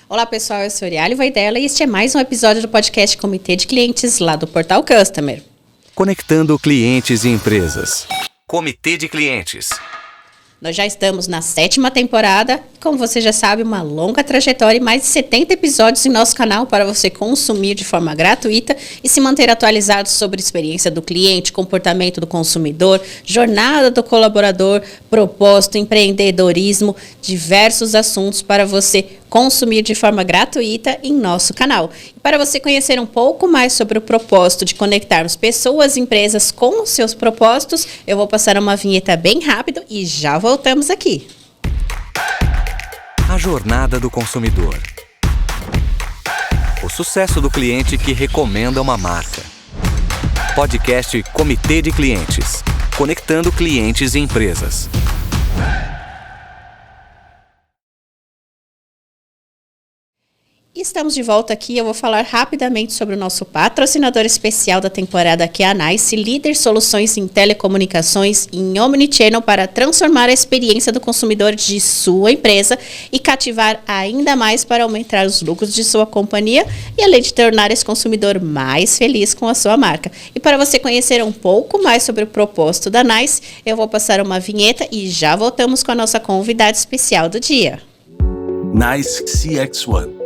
Olá pessoal, eu sou Arielle Vaidela e este é mais um episódio do podcast Comitê de Clientes lá do Portal Customer. Conectando clientes e empresas. Comitê de Clientes. Nós já estamos na 7ª temporada, como você já sabe, uma longa trajetória e mais de 70 episódios em nosso canal para você consumir de forma gratuita e se manter atualizado sobre a experiência do cliente, comportamento do consumidor, jornada do colaborador, propósito, empreendedorismo, diversos assuntos para você consumir de forma gratuita em nosso canal. E para você conhecer um pouco mais sobre o propósito de conectarmos pessoas e empresas com os seus propósitos, eu vou passar uma vinheta bem rápido e já voltamos aqui. A jornada do consumidor. O sucesso do cliente que recomenda uma marca. Podcast Comitê de Clientes. Conectando clientes e empresas. Estamos de volta aqui, eu vou falar rapidamente sobre o nosso patrocinador especial da temporada, que é a NICE, líder soluções em telecomunicações e em Omnichannel para transformar a experiência do consumidor de sua empresa e cativar ainda mais para aumentar os lucros de sua companhia e além de tornar esse consumidor mais feliz com a sua marca. E para você conhecer um pouco mais sobre o propósito da NICE, eu vou passar uma vinheta e já voltamos com a nossa convidada especial do dia. NICE CX1.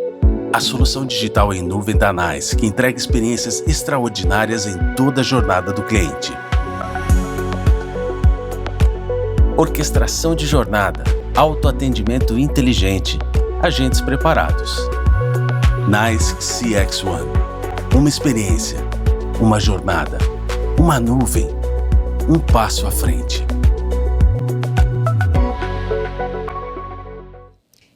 A solução digital em nuvem da NICE, que entrega experiências extraordinárias em toda a jornada do cliente. Orquestração de jornada, autoatendimento inteligente, agentes preparados. NICE CX1. Uma experiência, uma jornada, uma nuvem, um passo à frente.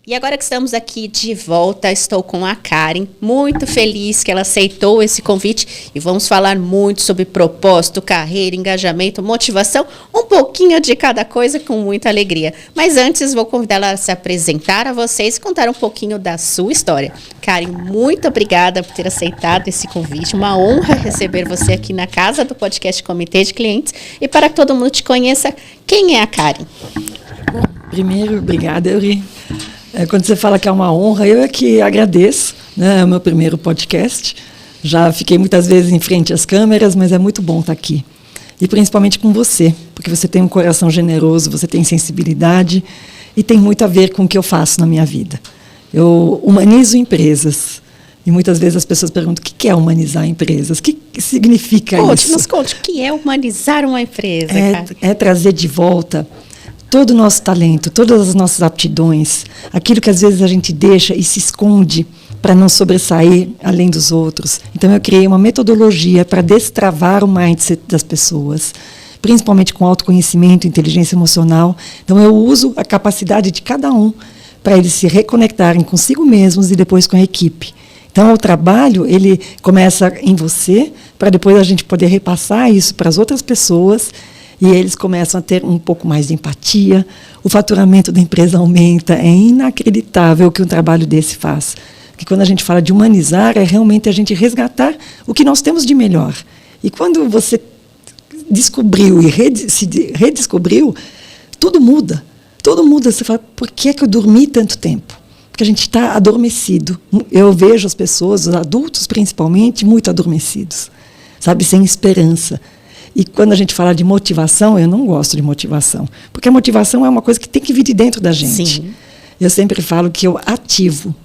E agora que estamos aqui de volta, estou com a Karen, muito feliz que ela aceitou esse convite e vamos falar muito sobre propósito, carreira, engajamento, motivação, um pouquinho de cada coisa com muita alegria. Mas antes vou convidá-la a se apresentar a vocês e contar um pouquinho da sua história. Karen, muito obrigada por ter aceitado esse convite, uma honra receber você aqui na casa do podcast Comitê de Clientes. E para que todo mundo te conheça, quem é a Karen? Bom, primeiro, obrigada, Euri. Quando você fala que é uma honra, eu é que agradeço, né? É o meu primeiro podcast. Já fiquei muitas vezes em frente às câmeras, mas é muito bom estar aqui. E principalmente com você, porque você tem um coração generoso, você tem sensibilidade e tem muito a ver com o que eu faço na minha vida. Eu humanizo empresas. E muitas vezes as pessoas perguntam o que é humanizar empresas, o que significa isso? Nos conte, o que é humanizar uma empresa, É trazer de volta todo o nosso talento, todas as nossas aptidões, aquilo que às vezes a gente deixa e se esconde para não sobressair além dos outros. Então eu criei uma metodologia para destravar o mindset das pessoas, principalmente com autoconhecimento, inteligência emocional. Então eu uso a capacidade de cada um para eles se reconectarem consigo mesmos e depois com a equipe. Então o trabalho, ele começa em você, para depois a gente poder repassar isso para as outras pessoas. E eles começam a ter um pouco mais de empatia, o faturamento da empresa aumenta, é inacreditável o que um trabalho desse faz. Porque quando a gente fala de humanizar, é realmente a gente resgatar o que nós temos de melhor. E quando você descobriu e se redescobriu, tudo muda. Tudo muda. Você fala, por que eu dormi tanto tempo? Porque a gente está adormecido. Eu vejo as pessoas, os adultos principalmente, muito adormecidos, sabe, sem esperança. E quando a gente fala de motivação, eu não gosto de motivação. Porque a motivação é uma coisa que tem que vir de dentro da gente. Sim. Eu sempre falo que eu ativo.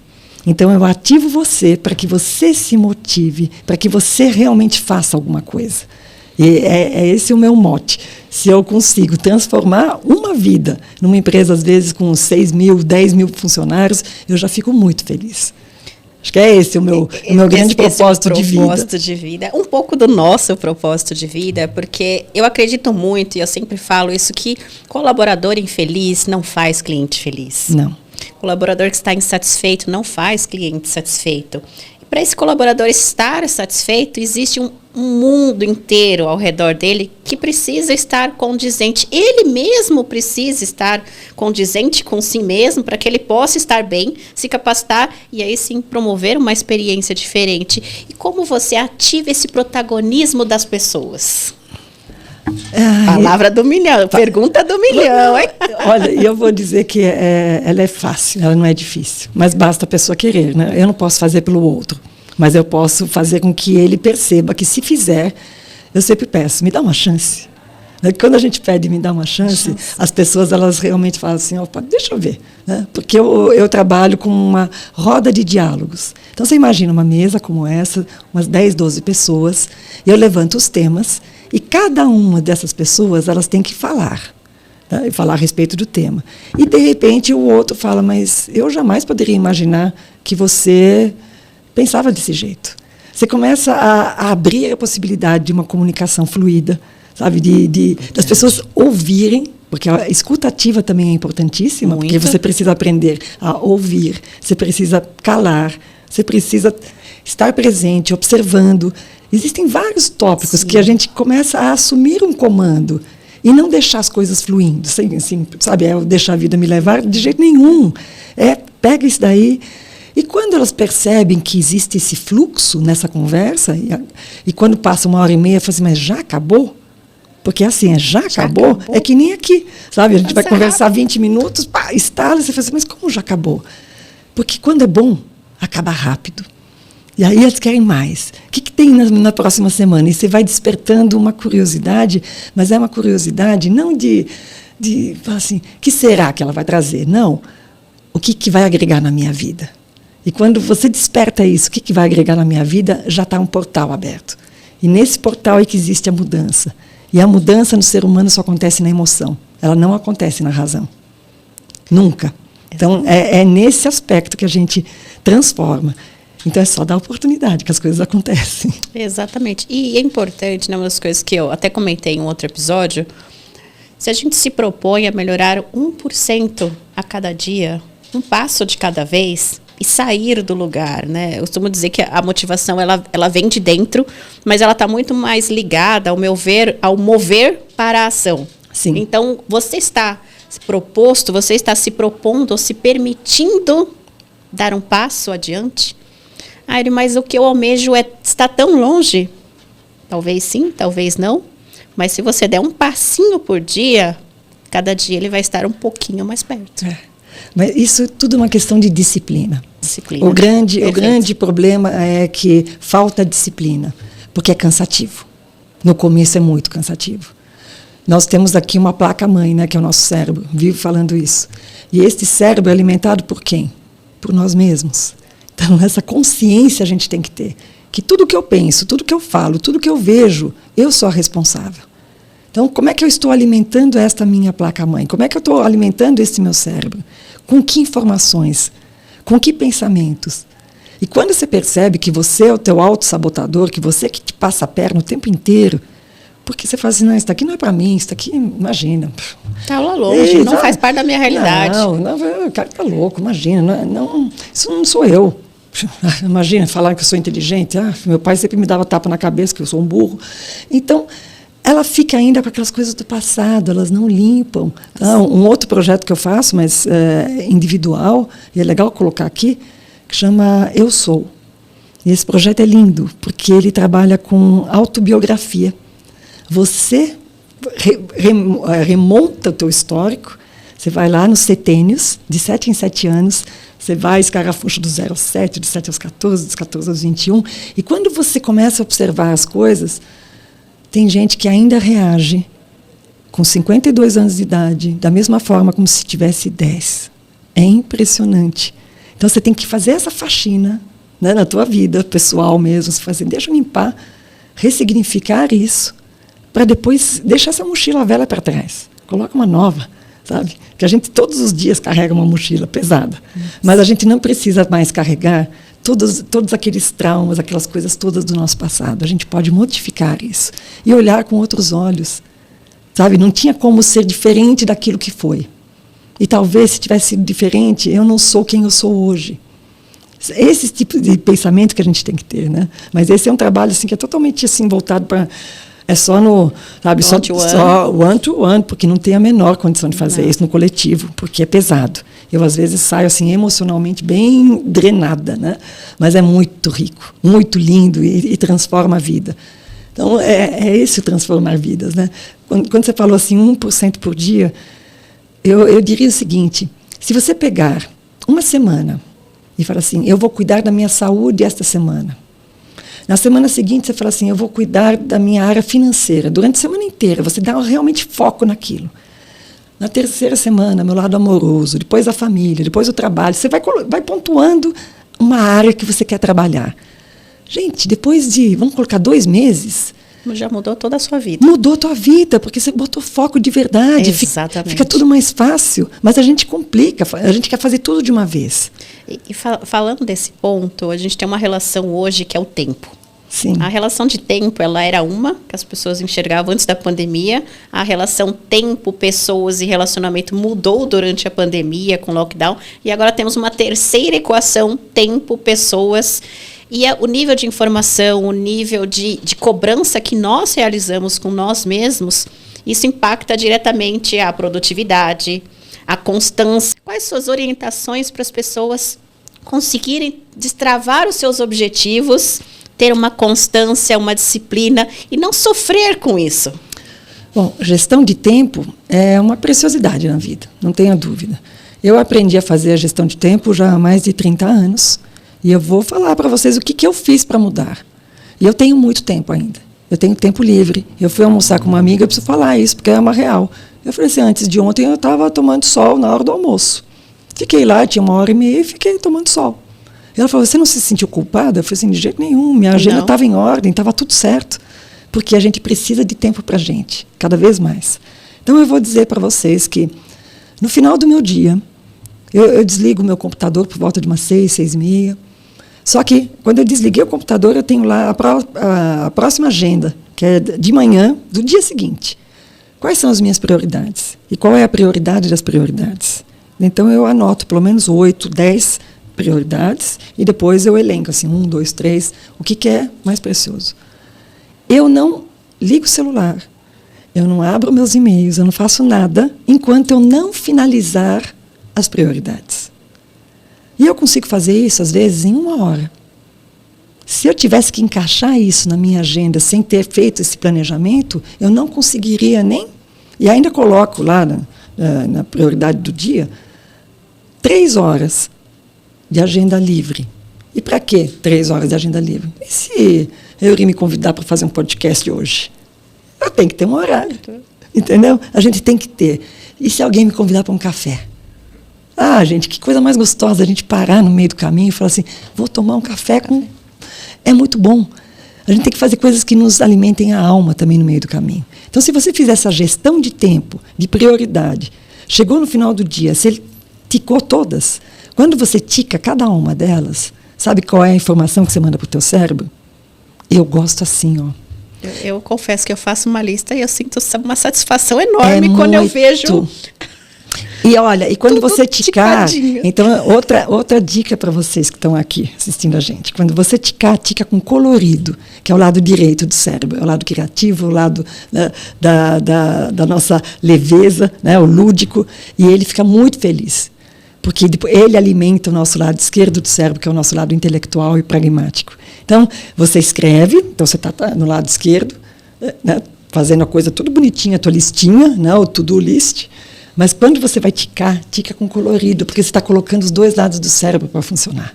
Então, eu ativo você para que você se motive, para que você realmente faça alguma coisa. E é esse o meu mote. Se eu consigo transformar uma vida numa empresa, às vezes, com 6 mil, 10 mil funcionários, eu já fico muito feliz. Acho que é esse o meu grande propósito de vida. Propósito de vida. Um pouco do nosso propósito de vida, porque eu acredito muito, e eu sempre falo isso, que colaborador infeliz não faz cliente feliz. Não. Colaborador que está insatisfeito não faz cliente satisfeito. E para esse colaborador estar satisfeito, existe um mundo inteiro ao redor dele que precisa estar condizente. Ele mesmo precisa estar condizente com si mesmo para que ele possa estar bem, se capacitar e aí sim promover uma experiência diferente. E como você ativa esse protagonismo das pessoas? Palavra do milhão, pergunta do milhão, hein? Olha, eu vou dizer que ela é fácil, ela não é difícil, mas basta a pessoa querer, né? Eu não posso fazer pelo outro, mas eu posso fazer com que ele perceba que, se fizer, eu sempre peço, me dá uma chance. Quando a gente pede me dá uma chance, as pessoas elas realmente falam assim, opa, deixa eu ver, né? Porque eu trabalho com uma roda de diálogos. Então você imagina uma mesa como essa, umas 10, 12 pessoas, e eu levanto os temas, e cada uma dessas pessoas elas têm que falar, tá? E falar a respeito do tema. E de repente o outro fala, mas eu jamais poderia imaginar que você pensava desse jeito. Você começa a abrir a possibilidade de uma comunicação fluida, sabe, das pessoas ouvirem, porque a escuta ativa também é importantíssima, porque você precisa aprender a ouvir, você precisa calar, você precisa estar presente, observando. Existem vários tópicos que a gente começa a assumir um comando e não deixar as coisas fluindo, assim, sabe, deixar a vida me levar, de jeito nenhum. Pega isso daí. E quando elas percebem que existe esse fluxo nessa conversa, e quando passa 1h30, falam assim, mas já acabou? Porque assim, já acabou? É que nem aqui, sabe? A gente vai conversar 20 minutos, pá, estala, e você fala assim, mas como já acabou? Porque quando é bom, acaba rápido. E aí eles querem mais. O que tem na próxima semana? E você vai despertando uma curiosidade, mas é uma curiosidade não de falar assim, o que será que ela vai trazer? Não, o que vai agregar na minha vida? E quando você desperta isso, o que vai agregar na minha vida, já está um portal aberto. E nesse portal é que existe a mudança. E a mudança no ser humano só acontece na emoção. Ela não acontece na razão. Nunca. Então, é nesse aspecto que a gente transforma. Então, é só dar oportunidade que as coisas acontecem. Exatamente. E é importante, né, uma das coisas que eu até comentei em um outro episódio, se a gente se propõe a melhorar 1% a cada dia, um passo de cada vez, e sair do lugar, né? Eu costumo dizer que a motivação, ela vem de dentro, mas ela está muito mais ligada, ao meu ver, ao mover para a ação. Sim. Então, você está se propondo, ou se permitindo dar um passo adiante? Aire, mas o que eu almejo está tão longe? Talvez sim, talvez não. Mas se você der um passinho por dia, cada dia ele vai estar um pouquinho mais perto. Mas isso tudo é uma questão de disciplina. O grande problema é que falta disciplina, porque é cansativo. No começo é muito cansativo. Nós temos aqui uma placa-mãe, né, que é o nosso cérebro, vivo falando isso. E este cérebro é alimentado por quem? Por nós mesmos. Então, essa consciência a gente tem que ter. Que tudo que eu penso, tudo que eu falo, tudo que eu vejo, eu sou a responsável. Então, como é que eu estou alimentando esta minha placa-mãe? Como é que eu estou alimentando esse meu cérebro? Com que informações? Com que pensamentos? E quando você percebe que você é o teu autossabotador, que você que te passa a perna o tempo inteiro, porque você fala assim, não, isso daqui não é para mim, isso daqui, imagina. Está lá longe, não faz parte da minha realidade. Não, o cara está louco, imagina, isso não sou eu. Imagina, falar que eu sou inteligente, meu pai sempre me dava tapa na cabeça, que eu sou um burro. Então, ela fica ainda com aquelas coisas do passado, elas não limpam. Então, um outro projeto que eu faço, mas individual, e é legal colocar aqui, que chama Eu Sou. E esse projeto é lindo, porque ele trabalha com autobiografia. Você remonta o teu histórico, você vai lá nos setênios, de 7 em 7 anos, você vai escarafucha do 0 aos 7, dos 7 aos 14, dos 14 aos 21, e quando você começa a observar as coisas, tem gente que ainda reage com 52 anos de idade, da mesma forma como se tivesse 10. É impressionante. Então, você tem que fazer essa faxina, né, na tua vida pessoal mesmo, deixa eu limpar, ressignificar isso, para depois deixar essa mochila velha para trás. Coloca uma nova, sabe? Que a gente todos os dias carrega uma mochila pesada, mas a gente não precisa mais carregar todos aqueles traumas, aquelas coisas todas do nosso passado. A gente pode modificar isso e olhar com outros olhos, sabe? Não tinha como ser diferente daquilo que foi. E talvez, se tivesse sido diferente, eu não sou quem eu sou hoje. Esse tipo de pensamento que a gente tem que ter, né? Mas esse é um trabalho assim, que é totalmente assim, voltado para... É só no, sabe, só one-to-one, porque não tem a menor condição de fazer isso no coletivo, porque é pesado. Eu, às vezes, saio assim, emocionalmente bem drenada, né? Mas é muito rico, muito lindo e transforma a vida. Então, é esse o transformar vidas, né? Quando você falou assim, 1% por dia, eu diria o seguinte, se você pegar uma semana e falar assim, eu vou cuidar da minha saúde esta semana. Na semana seguinte, você fala assim, eu vou cuidar da minha área financeira. Durante a semana inteira, você dá realmente foco naquilo. Na terceira semana, meu lado amoroso, depois a família, depois o trabalho. Você vai pontuando uma área que você quer trabalhar. Gente, depois de, vamos colocar 2 meses... Já mudou toda a sua vida. Mudou a tua vida, porque você botou foco de verdade. Exatamente. Fica tudo mais fácil, mas a gente complica, a gente quer fazer tudo de uma vez. E falando desse ponto, a gente tem uma relação hoje que é o tempo. Sim. A relação de tempo, ela era uma, que as pessoas enxergavam antes da pandemia. A relação tempo, pessoas e relacionamento mudou durante a pandemia, com o lockdown. E agora temos uma terceira equação, tempo, pessoas. E o nível de informação, o nível de cobrança que nós realizamos com nós mesmos, isso impacta diretamente a produtividade, a constância. Quais suas orientações para as pessoas conseguirem destravar os seus objetivos, ter uma constância, uma disciplina e não sofrer com isso? Bom, gestão de tempo é uma preciosidade na vida, não tenha dúvida. Eu aprendi a fazer a gestão de tempo já há mais de 30 anos. E eu vou falar para vocês o que eu fiz para mudar. E eu tenho muito tempo ainda. Eu tenho tempo livre. Eu fui almoçar com uma amiga, eu preciso falar isso, porque é uma real. Eu falei assim, antes de ontem eu estava tomando sol na hora do almoço. Fiquei lá, tinha 1h30 e fiquei tomando sol. Ela falou, você não se sentiu culpada? Eu falei assim, de jeito nenhum. Minha agenda estava em ordem, estava tudo certo. Porque a gente precisa de tempo para a gente, cada vez mais. Então eu vou dizer para vocês que, no final do meu dia, eu desligo o meu computador por volta de umas 6, 6h30. Só que, quando eu desliguei o computador, eu tenho lá a próxima agenda, que é de manhã, do dia seguinte. Quais são as minhas prioridades? E qual é a prioridade das prioridades? Então, eu anoto pelo menos 8, 10 prioridades, e depois eu elenco, assim, 1, 2, 3, o que é mais precioso. Eu não ligo o celular, eu não abro meus e-mails, eu não faço nada, enquanto eu não finalizar as prioridades. E eu consigo fazer isso, às vezes, em 1 hora. Se eu tivesse que encaixar isso na minha agenda sem ter feito esse planejamento, eu não conseguiria nem... E ainda coloco lá na prioridade do dia 3 horas de agenda livre. E para quê 3 horas de agenda livre? E se eu iria me convidar para fazer um podcast hoje? Eu tenho que ter um horário. Entendeu? A gente tem que ter. E se alguém me convidar para um café? Ah, gente, que coisa mais gostosa a gente parar no meio do caminho e falar assim, vou tomar um café com... É muito bom. A gente tem que fazer coisas que nos alimentem a alma também no meio do caminho. Então, se você fizer essa gestão de tempo, de prioridade, chegou no final do dia, você ticou todas. Quando você tica cada uma delas, sabe qual é a informação que você manda para o teu cérebro? Eu gosto assim, ó. Eu confesso que eu faço uma lista e eu sinto uma satisfação enorme quando eu vejo... E olha, e quando tudo você ticar, ticadinho. então outra dica para vocês que estão aqui assistindo a gente, quando você ticar, tica com colorido, que é o lado direito do cérebro, é o lado criativo, o lado da nossa leveza, né, o lúdico, e ele fica muito feliz, porque ele alimenta o nosso lado esquerdo do cérebro, que é o nosso lado intelectual e pragmático. Então, você escreve, então você está no lado esquerdo, né, fazendo a coisa tudo bonitinha, a tua listinha, né, o to-do list. Mas quando você vai ticar, tica com colorido, porque você está colocando os 2 lados do cérebro para funcionar.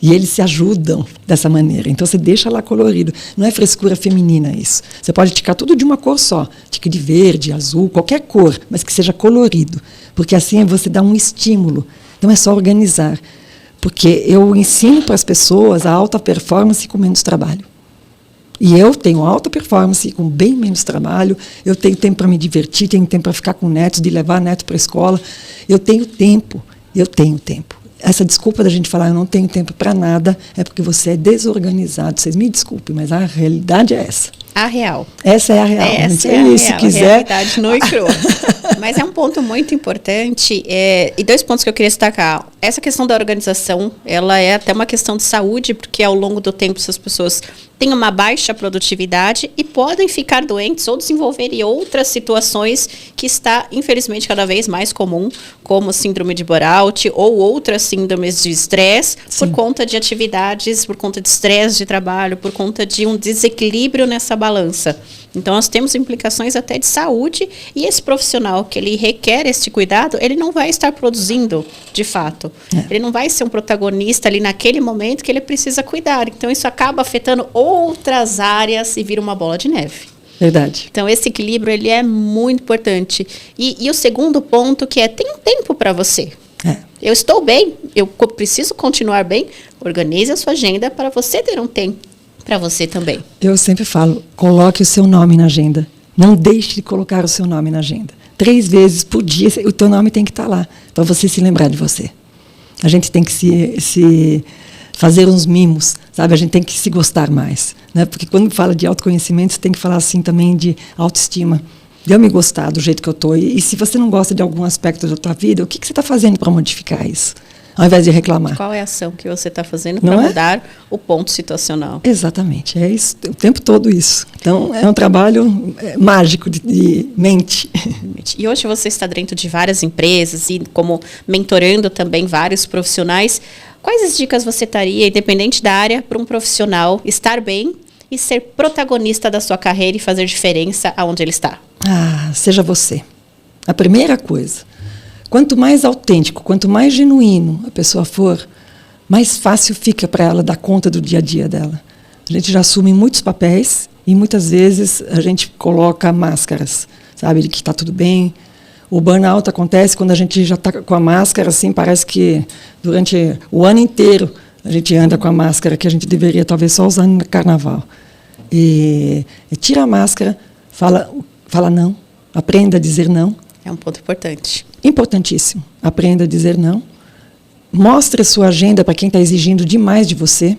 E eles se ajudam dessa maneira. Então você deixa lá colorido. Não é frescura feminina isso. Você pode ticar tudo de uma cor só. Tica de verde, azul, qualquer cor, mas que seja colorido. Porque assim você dá um estímulo. Não é só organizar. Porque eu ensino para as pessoas a alta performance com menos trabalho. E eu tenho alta performance com bem menos trabalho, eu tenho tempo para me divertir, tenho tempo para ficar com netos, de levar neto para a escola. Eu tenho tempo. Essa desculpa da gente falar eu não tenho tempo para nada é porque você é desorganizado. Vocês me desculpem, mas a realidade é essa. A real. Essa é a real. Essa é a real, se quiser. A realidade nua e crua. Mas é um ponto muito importante, e 2 pontos que eu queria destacar. Essa questão da organização, ela é até uma questão de saúde, porque ao longo do tempo, se as pessoas têm uma baixa produtividade e podem ficar doentes ou desenvolverem outras situações que está, infelizmente, cada vez mais comum, como síndrome de burnout ou outras síndromes de estresse, por conta de atividades, por conta de estresse de trabalho, por conta de um desequilíbrio nessa balança. Então, nós temos implicações até de saúde, e esse profissional que ele requer esse cuidado, ele não vai estar produzindo, de fato. Ele não vai ser um protagonista ali naquele momento que ele precisa cuidar. Então, isso acaba afetando outras áreas e vira uma bola de neve. Verdade. Então, esse equilíbrio, ele é muito importante. E o segundo ponto, que é, tem tempo para você. Eu estou bem, eu preciso continuar bem, organize a sua agenda para você ter um tempo para você também. Eu sempre falo, coloque o seu nome na agenda. Não deixe de colocar o seu nome na agenda. 3 vezes por dia, o teu nome tem que estar lá, para você se lembrar de você. A gente tem que se fazer uns mimos, sabe? A gente tem que se gostar mais, né? Porque quando fala de autoconhecimento, você tem que falar assim também de autoestima. De eu me gostar do jeito que eu estou. E se você não gosta de algum aspecto da tua vida, o que você está fazendo para modificar isso? Ao invés de reclamar. Qual é a ação que você está fazendo para mudar o ponto situacional? Exatamente, é isso, o tempo todo isso. Então, é um trabalho mágico de mente. E hoje você está dentro de várias empresas e como mentorando também vários profissionais. Quais as dicas você daria, independente da área, para um profissional estar bem e ser protagonista da sua carreira e fazer diferença aonde ele está? Seja você. A primeira coisa. Quanto mais autêntico, quanto mais genuíno a pessoa for, mais fácil fica para ela dar conta do dia a dia dela. A gente já assume muitos papéis e muitas vezes a gente coloca máscaras, sabe, de que está tudo bem. O burnout acontece quando a gente já está com a máscara, assim, parece que durante o ano inteiro a gente anda com a máscara que a gente deveria talvez só usar no carnaval. E tira a máscara, fala não, aprenda a dizer não. É um ponto importante. Importantíssimo. Aprenda a dizer não. Mostre a sua agenda para quem está exigindo demais de você.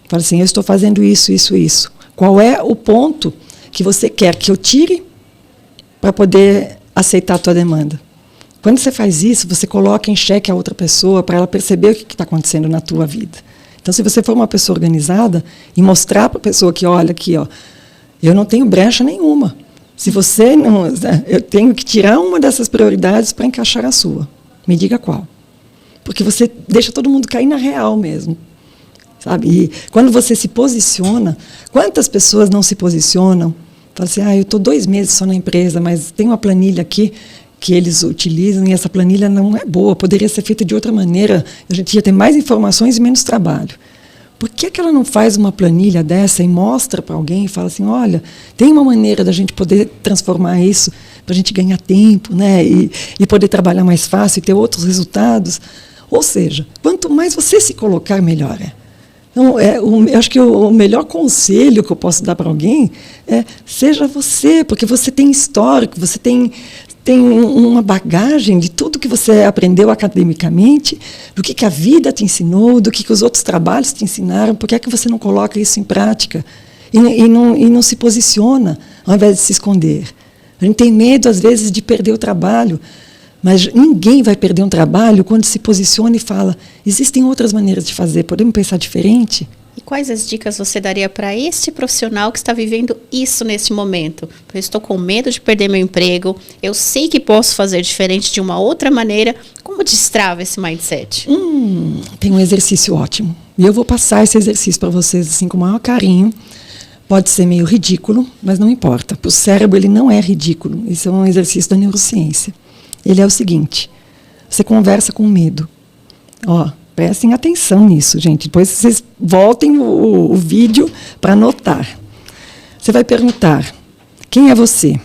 Fala assim, eu estou fazendo isso, isso, isso. Qual é o ponto que você quer que eu tire para poder aceitar a tua demanda? Quando você faz isso, você coloca em xeque a outra pessoa para ela perceber o que está acontecendo na tua vida. Então, se você for uma pessoa organizada e mostrar para a pessoa que, olha aqui, ó, eu não tenho brecha nenhuma. Se você não... Eu tenho que tirar uma dessas prioridades para encaixar a sua. Me diga qual. Porque você deixa todo mundo cair na real mesmo. Sabe? E quando você se posiciona, quantas pessoas não se posicionam? Falam assim, eu estou 2 meses só na empresa, mas tem uma planilha aqui que eles utilizam e essa planilha não é boa, poderia ser feita de outra maneira, a gente ia ter mais informações e menos trabalho. Por que ela não faz uma planilha dessa e mostra para alguém e fala assim, olha, tem uma maneira da gente poder transformar isso para a gente ganhar tempo, né, e poder trabalhar mais fácil e ter outros resultados? Ou seja, quanto mais você se colocar, melhor é. Então, eu acho que o melhor conselho que eu posso dar para alguém é seja você, porque você tem histórico, você tem uma bagagem de tudo que você aprendeu academicamente, do que a vida te ensinou, do que os outros trabalhos te ensinaram, por que é que você não coloca isso em prática e não se posiciona ao invés de se esconder? A gente tem medo, às vezes, de perder o trabalho, mas ninguém vai perder um trabalho quando se posiciona e fala, existem outras maneiras de fazer, podemos pensar diferente? E quais as dicas você daria para este profissional que está vivendo isso nesse momento? Eu estou com medo de perder meu emprego, eu sei que posso fazer diferente de uma outra maneira. Como destrava esse mindset? Tem um exercício ótimo. E eu vou passar esse exercício para vocês assim, com o maior carinho. Pode ser meio ridículo, mas não importa. Para o cérebro ele não é ridículo. Isso é um exercício da neurociência. Ele é o seguinte, você conversa com medo. Prestem atenção nisso, gente. Depois vocês voltem o vídeo para anotar. Você vai perguntar, quem é você?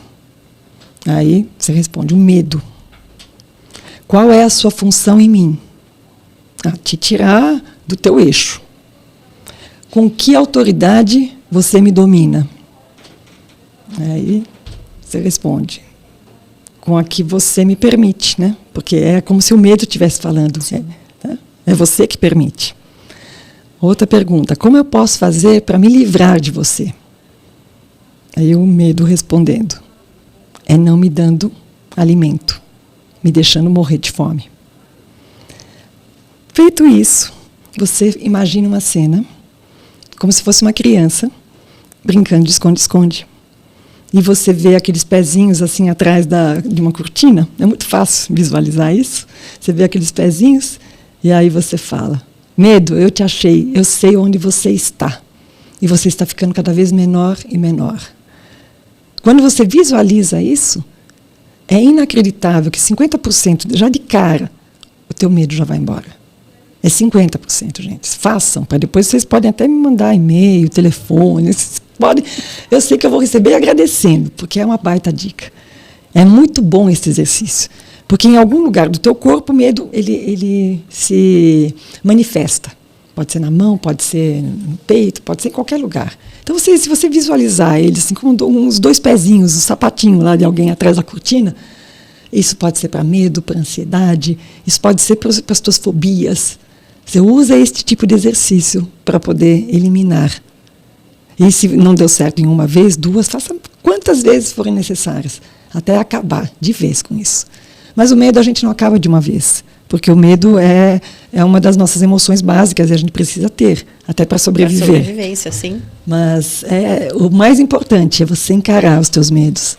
Aí você responde, o medo. Qual é a sua função em mim? Te tirar do teu eixo. Com que autoridade você me domina? Aí você responde, com a que você me permite, né? Porque é como se o medo estivesse falando. É você que permite. Outra pergunta, como eu posso fazer para me livrar de você? Aí o medo respondendo, é não me dando alimento, me deixando morrer de fome. Feito isso, você imagina uma cena, como se fosse uma criança, brincando de esconde-esconde. E você vê aqueles pezinhos assim atrás de uma cortina. É muito fácil visualizar isso. Você vê aqueles pezinhos e aí você fala: medo, eu te achei, eu sei onde você está. E você está ficando cada vez menor e menor. Quando você visualiza isso, é inacreditável que 50%, já de cara, o teu medo já vai embora. É 50%, gente. Façam, para depois vocês podem até me mandar e-mail, telefone. Vocês podem, eu sei que eu vou receber agradecendo, porque é uma baita dica. É muito bom esse exercício, porque em algum lugar do teu corpo o medo ele se manifesta. Pode ser na mão, pode ser no peito, pode ser em qualquer lugar. Então, se você visualizar ele assim, como uns 2 pezinhos, um sapatinho lá de alguém atrás da cortina, isso pode ser para medo, para ansiedade, isso pode ser para as tuas fobias. Você usa este tipo de exercício para poder eliminar. E se não deu certo em uma vez, 2, faça quantas vezes forem necessárias, até acabar de vez com isso. Mas o medo a gente não acaba de uma vez, porque o medo é uma das nossas emoções básicas e a gente precisa ter, até para sobreviver. Para sobrevivência, sim. Mas o mais importante é você encarar os teus medos,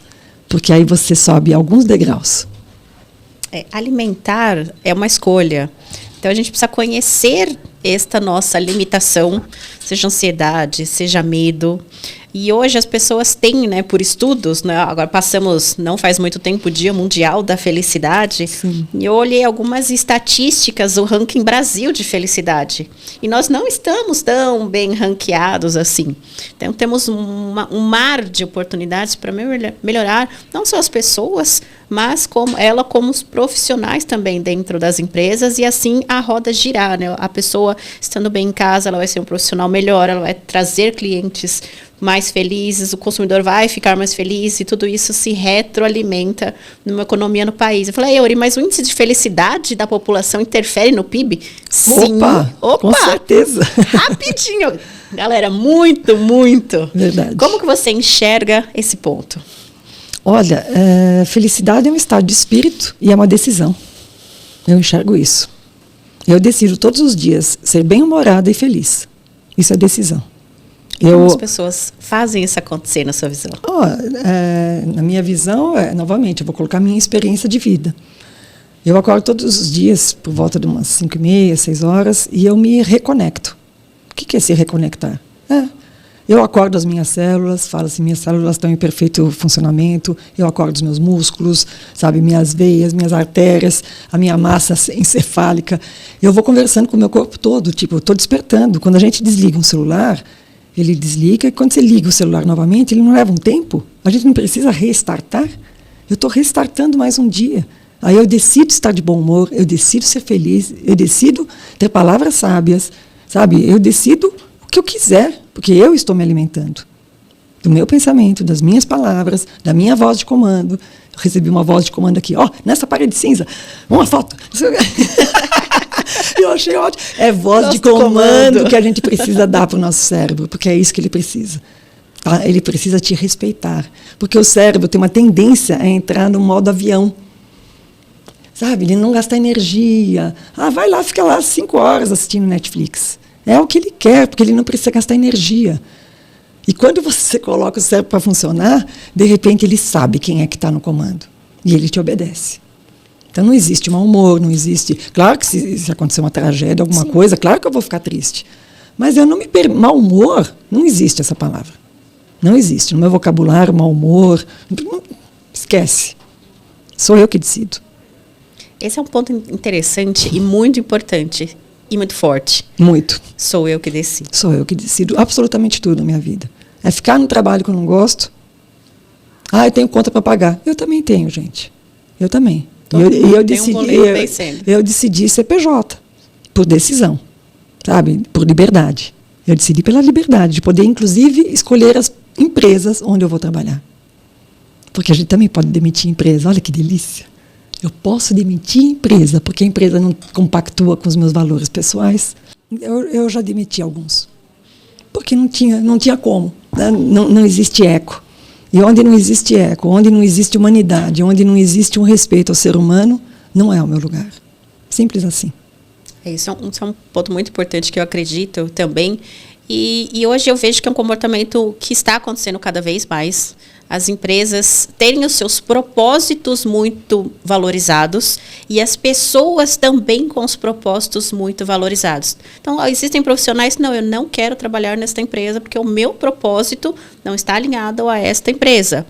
porque aí você sobe alguns degraus. Alimentar é uma escolha. Então, a gente precisa conhecer esta nossa limitação, seja ansiedade, seja medo. E hoje as pessoas têm, né, por estudos, né, agora passamos, não faz muito tempo, o Dia Mundial da Felicidade. Sim. E eu olhei algumas estatísticas do ranking Brasil de felicidade. E nós não estamos tão bem ranqueados assim. Então, temos um mar de oportunidades para melhorar não só as pessoas, mas como os profissionais também dentro das empresas, e assim a roda girar, né? A pessoa estando bem em casa, ela vai ser um profissional melhor, ela vai trazer clientes mais felizes, o consumidor vai ficar mais feliz, e tudo isso se retroalimenta numa economia no país. Eu falei: Euri, mas o índice de felicidade da população interfere no PIB? Sim. Opa! Com certeza. Rapidinho. Galera, muito, muito. Verdade. Como que você enxerga esse ponto? Olha, felicidade é um estado de espírito e é uma decisão. Eu enxergo isso. Eu decido todos os dias ser bem-humorada e feliz. Isso é decisão. Como as pessoas fazem isso acontecer na sua visão? Na minha visão, novamente, eu vou colocar minha experiência de vida. Eu acordo todos os dias por volta de umas 5h30, 6 horas, e eu me reconecto. O que é se reconectar? Eu acordo as minhas células, falo assim: minhas células estão em perfeito funcionamento, eu acordo os meus músculos, sabe, minhas veias, minhas artérias, a minha massa encefálica. Eu vou conversando com o meu corpo todo, tipo, eu estou despertando. Quando a gente desliga um celular, ele desliga, e quando você liga o celular novamente, ele não leva um tempo. A gente não precisa restartar. Eu estou restartando mais um dia. Aí eu decido estar de bom humor, eu decido ser feliz, eu decido ter palavras sábias, sabe? Eu decido o que eu quiser, porque eu estou me alimentando do meu pensamento, das minhas palavras, da minha voz de comando. Eu recebi uma voz de comando aqui: nessa parede cinza, uma foto. Eu achei ótimo. É voz de comando que a gente precisa dar para o nosso cérebro, porque é isso que ele precisa. Tá? Ele precisa te respeitar, porque o cérebro tem uma tendência a entrar no modo avião. Sabe? Ele não gasta energia. Vai lá, fica lá 5 horas assistindo Netflix. É o que ele quer, porque ele não precisa gastar energia. E quando você coloca o cérebro para funcionar, de repente ele sabe quem é que está no comando. E ele te obedece. Então não existe mau humor, não existe... Claro que se acontecer uma tragédia, alguma coisa, claro que eu vou ficar triste. Mas eu não me mau humor, não existe essa palavra. Não existe. No meu vocabulário, mau humor, esquece. Sou eu que decido. Esse é um ponto interessante e muito importante. E muito forte. Muito. Sou eu que decido. Sou eu que decido absolutamente tudo na minha vida. É ficar no trabalho que eu não gosto. Eu tenho conta para pagar. Eu também tenho, gente. Eu também. Eu decidi ser PJ. Por decisão. Sabe? Por liberdade. Eu decidi pela liberdade. De poder, inclusive, escolher as empresas onde eu vou trabalhar. Porque a gente também pode demitir empresa. Olha que delícia. Eu posso demitir a empresa, porque a empresa não compactua com os meus valores pessoais. Eu já demiti alguns. Porque não tinha como. Né? Não existe eco. E onde não existe eco, onde não existe humanidade, onde não existe um respeito ao ser humano, não é o meu lugar. Simples assim. Isso é um ponto muito importante que eu acredito também. E hoje eu vejo que é um comportamento que está acontecendo cada vez mais. As empresas terem os seus propósitos muito valorizados e as pessoas também com os propósitos muito valorizados. Então, existem profissionais que eu não quero trabalhar nesta empresa porque o meu propósito não está alinhado a esta empresa.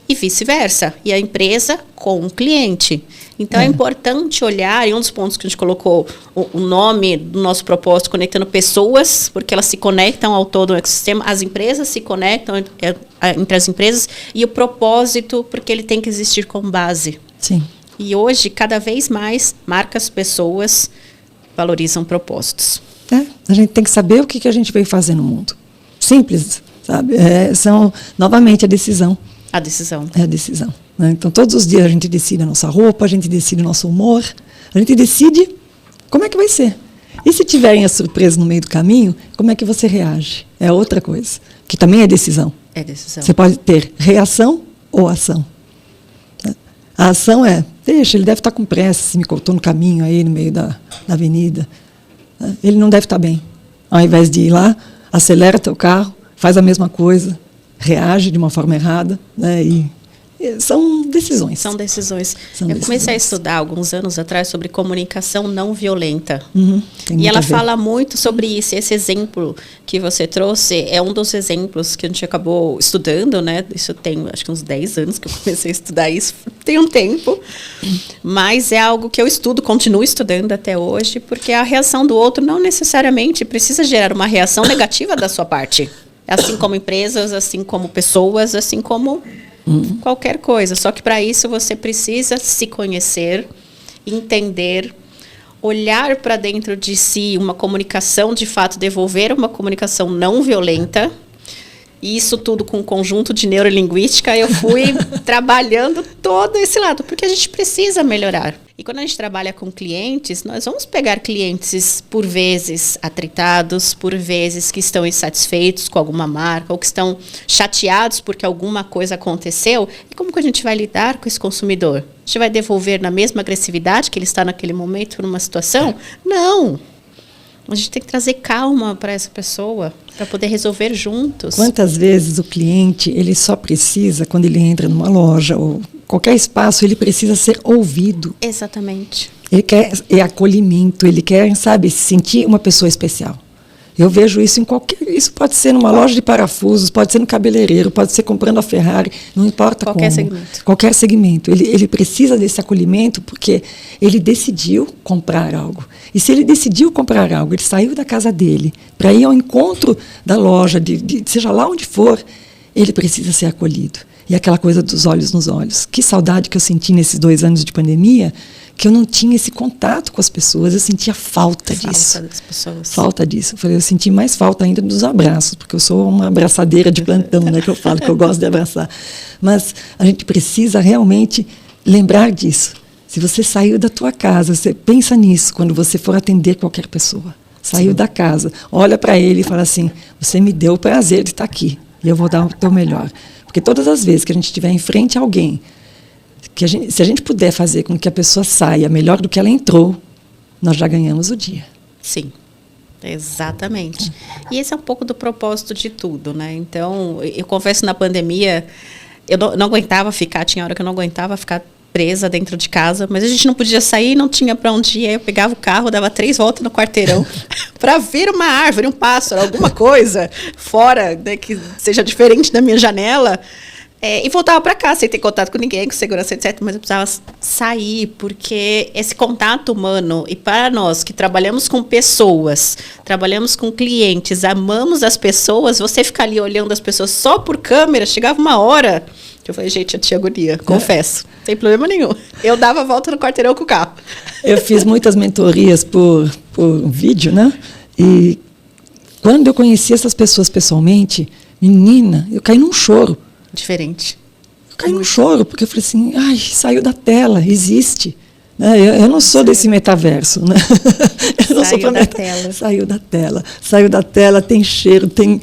E vice-versa. E a empresa com o cliente. Então, é importante olhar, e um dos pontos que a gente colocou o nome do nosso propósito, conectando pessoas, porque elas se conectam ao todo o ecossistema, as empresas se conectam entre as empresas, e o propósito, porque ele tem que existir como base. Sim. E hoje, cada vez mais, marcas, pessoas valorizam propósitos. A gente tem que saber o que a gente veio fazer no mundo. Simples, sabe? Novamente, a decisão. A decisão. É a decisão. Né? Então, todos os dias a gente decide a nossa roupa, a gente decide o nosso humor, a gente decide como é que vai ser. E se tiverem a surpresa no meio do caminho, como é que você reage? É outra coisa, que também é decisão. É decisão. Você pode ter reação ou ação. A ação deixa, ele deve estar com pressa, se me cortou no caminho aí, no meio da avenida. Ele não deve estar bem. Ao invés de ir lá, acelera teu carro, faz a mesma coisa, reage de uma forma errada, né? E são decisões. São decisões. Eu comecei a estudar alguns anos atrás sobre comunicação não violenta. E ela fala muito sobre isso. Esse exemplo que você trouxe é um dos exemplos que a gente acabou estudando, né? Isso tem, acho que uns 10 anos que eu comecei a estudar isso. Tem um tempo. Mas é algo que eu estudo, continuo estudando até hoje, porque a reação do outro não necessariamente precisa gerar uma reação negativa da sua parte. Assim como empresas, assim como pessoas, assim como qualquer coisa. Só que para isso você precisa se conhecer, entender, olhar para dentro de si, uma comunicação de fato, devolver uma comunicação não violenta. E isso tudo com um conjunto de neurolinguística, eu fui trabalhando todo esse lado, porque a gente precisa melhorar. E quando a gente trabalha com clientes, nós vamos pegar clientes, por vezes, atritados, por vezes que estão insatisfeitos com alguma marca, ou que estão chateados porque alguma coisa aconteceu. E como que a gente vai lidar com esse consumidor? A gente vai devolver na mesma agressividade que ele está naquele momento, numa situação? Não! A gente tem que trazer calma para essa pessoa, para poder resolver juntos. Quantas vezes o cliente, ele só precisa, quando ele entra numa loja ou qualquer espaço, ele precisa ser ouvido. Exatamente. Ele quer acolhimento, ele quer, sabe, se sentir uma pessoa especial. Eu vejo isso em qualquer... Isso pode ser numa loja de parafusos, pode ser no cabeleireiro, pode ser comprando a Ferrari, não importa qualquer como. Segmento. Qualquer segmento. Ele precisa desse acolhimento porque ele decidiu comprar algo. E se ele decidiu comprar algo, ele saiu da casa dele para ir ao encontro da loja, seja lá onde for, ele precisa ser acolhido. E aquela coisa dos olhos nos olhos. Que saudade que eu senti nesses 2 anos de pandemia, que eu não tinha esse contato com as pessoas, eu sentia falta disso. Das pessoas. Falta disso. Eu senti mais falta ainda dos abraços, porque eu sou uma abraçadeira de plantão, né, que eu falo que eu gosto de abraçar. Mas a gente precisa realmente lembrar disso. Se você saiu da tua casa, você pensa nisso quando você for atender qualquer pessoa. Saiu da casa, olha para ele e fala assim, você me deu o prazer de estar aqui, e eu vou dar o teu melhor. Porque todas as vezes que a gente estiver em frente a alguém, se a gente puder fazer com que a pessoa saia melhor do que ela entrou, nós já ganhamos o dia. Sim, exatamente. E esse é um pouco do propósito de tudo, né? Então, eu confesso, na pandemia, eu não aguentava ficar, tinha hora que eu não aguentava ficar presa dentro de casa, mas a gente não podia sair, não tinha para onde ir. Aí eu pegava o carro, dava 3 voltas no quarteirão para ver uma árvore, um pássaro, alguma coisa fora, né, que seja diferente da minha janela. E voltava para cá, sem ter contato com ninguém, com segurança, etc. Mas eu precisava sair, porque esse contato humano, e para nós que trabalhamos com pessoas, trabalhamos com clientes, amamos as pessoas, você ficar ali olhando as pessoas só por câmera, chegava uma hora que eu falei, gente, eu tinha agonia, confesso, sem problema nenhum. Eu dava a volta no quarteirão com o carro. Eu fiz muitas mentorias por vídeo, né? E quando eu conheci essas pessoas pessoalmente, menina, eu caí num choro. Diferente. Eu caí num choro, porque eu falei assim, ai, saiu da tela, existe. Né? Eu não sou desse metaverso. Né? Eu não sou da tela. Saiu da tela, tem cheiro, tem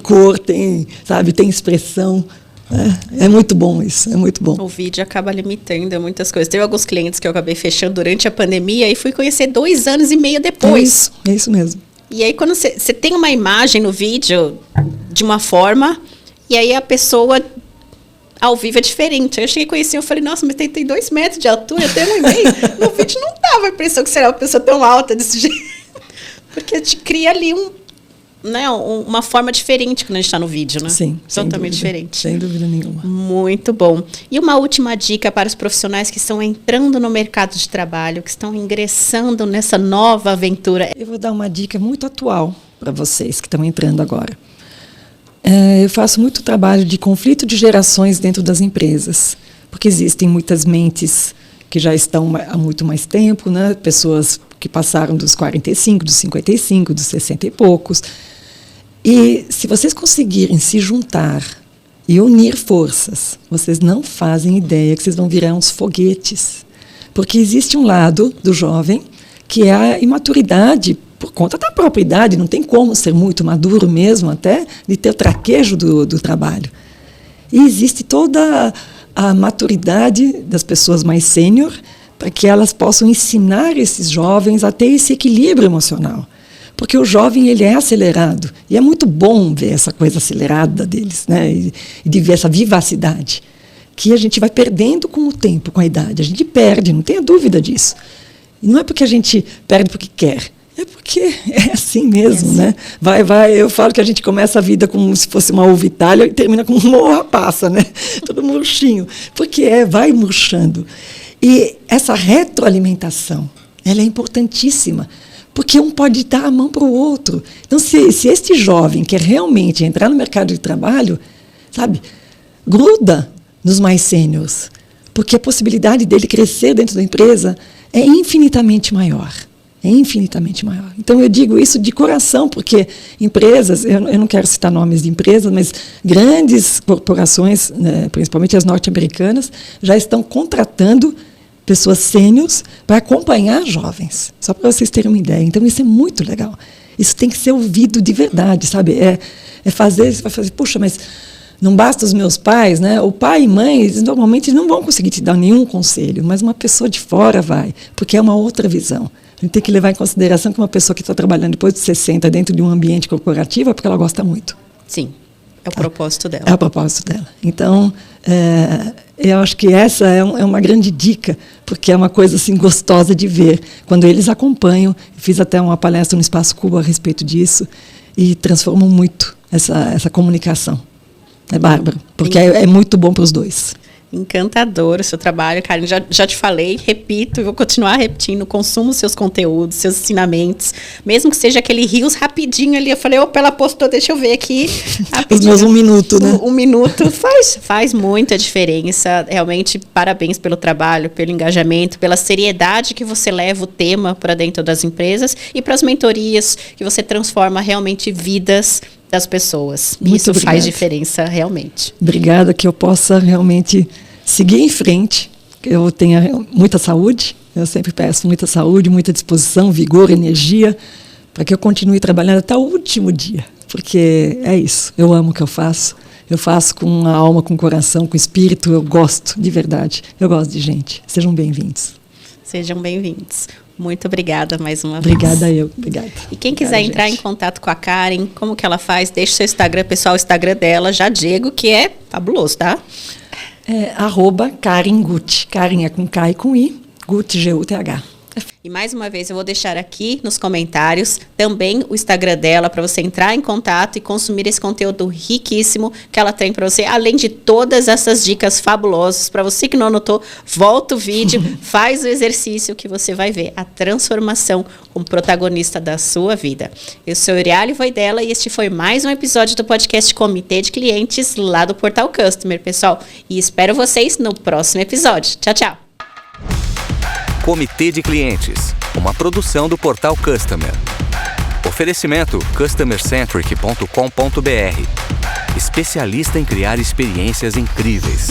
cor, tem expressão. É muito bom isso, é muito bom. O vídeo acaba limitando muitas coisas. Teve alguns clientes que eu acabei fechando durante a pandemia e fui conhecer 2 anos e meio depois. É isso mesmo. E aí, quando você tem uma imagem no vídeo de uma forma, e aí a pessoa ao vivo é diferente. Eu cheguei a conhecer, eu falei, nossa, mas tem 2 metros de altura, eu tenho 1,5. No vídeo não dava a impressão que seria uma pessoa tão alta desse jeito. Porque te cria ali uma forma diferente quando a gente está no vídeo, né? Sim, totalmente diferente. Sem dúvida nenhuma. Muito bom. E uma última dica para os profissionais que estão entrando no mercado de trabalho, que estão ingressando nessa nova aventura. Eu vou dar uma dica muito atual para vocês que estão entrando agora. Eu faço muito trabalho de conflito de gerações dentro das empresas, porque existem muitas mentes que já estão há muito mais tempo, né? Pessoas que passaram dos 45, dos 55, dos 60 e poucos. E se vocês conseguirem se juntar e unir forças, vocês não fazem ideia que vocês vão virar uns foguetes. Porque existe um lado do jovem que é a imaturidade por conta da própria idade, não tem como ser muito maduro mesmo, até de ter o traquejo do trabalho. E existe toda a maturidade das pessoas mais sênior para que elas possam ensinar esses jovens a ter esse equilíbrio emocional. Porque o jovem, ele é acelerado, e é muito bom ver essa coisa acelerada deles, né? E de ver essa vivacidade, que a gente vai perdendo com o tempo, com a idade. A gente perde, não tenha dúvida disso. E não é porque a gente perde porque quer, é porque é assim mesmo, né? Eu falo que a gente começa a vida como se fosse uma uva Itália e termina como uma uva passa, né? Todo murchinho, porque vai murchando. E essa retroalimentação, ela é importantíssima, porque um pode dar a mão para o outro. Então, se este jovem quer realmente entrar no mercado de trabalho, sabe, gruda nos mais sêniores, porque a possibilidade dele crescer dentro da empresa é infinitamente maior. É infinitamente maior. Então, eu digo isso de coração, porque empresas, eu não quero citar nomes de empresas, mas grandes corporações, né, principalmente as norte-americanas, já estão contratando pessoas sêniores para acompanhar jovens, só para vocês terem uma ideia. Então, isso é muito legal. Isso tem que ser ouvido de verdade, sabe? Você vai fazer, puxa, mas não basta os meus pais, né? O pai e mãe, eles normalmente não vão conseguir te dar nenhum conselho, mas uma pessoa de fora vai, porque é uma outra visão. A gente tem que levar em consideração que uma pessoa que está trabalhando depois de 60 dentro de um ambiente corporativo é porque ela gosta muito. Sim, é o propósito dela. É o propósito dela. Então, eu acho que essa é uma grande dica, porque é uma coisa assim, gostosa de ver. Quando eles acompanham, fiz até uma palestra no Espaço Cuba a respeito disso, e transformam muito essa comunicação. É bárbaro, porque é muito bom para os dois. Encantador o seu trabalho, Karen. Já te falei, repito, e vou continuar repetindo. Consuma os seus conteúdos, seus ensinamentos, mesmo que seja aquele rios rapidinho ali. Eu falei, opa, ela postou, deixa eu ver aqui. Os meus 1 minuto, né? 1 minuto faz muita diferença. Realmente, parabéns pelo trabalho, pelo engajamento, pela seriedade que você leva o tema para dentro das empresas e para as mentorias que você transforma realmente vidas das pessoas. Muito Isso obrigada. faz diferença realmente. Obrigada, que eu possa realmente seguir em frente, que eu tenha muita saúde, eu sempre peço muita saúde, muita disposição, vigor, energia, para que eu continue trabalhando até o último dia, porque é isso, eu amo o que eu faço com a alma, com o coração, com o espírito, eu gosto, de verdade, eu gosto de gente. Sejam bem-vindos. Sejam bem-vindos. Muito obrigada mais uma vez. Obrigada. E quem quiser entrar em contato com a Karen, como que ela faz? Deixa o seu Instagram, pessoal, o Instagram dela, já digo que é fabuloso, tá? @Karen Guth. Karen é com K e com I, Guth, G-U-T-H. E mais uma vez eu vou deixar aqui nos comentários também o Instagram dela para você entrar em contato e consumir esse conteúdo riquíssimo que ela tem para você, além de todas essas dicas fabulosas. Para você que não anotou, volta o vídeo, faz o exercício que você vai ver a transformação como protagonista da sua vida. Eu sou Uriale Voidella e este foi mais um episódio do podcast Comitê de Clientes lá do Portal Customer, pessoal. E espero vocês no próximo episódio. Tchau, tchau. Comitê de Clientes, uma produção do Portal Customer. Oferecimento customercentric.com.br. Especialista em criar experiências incríveis.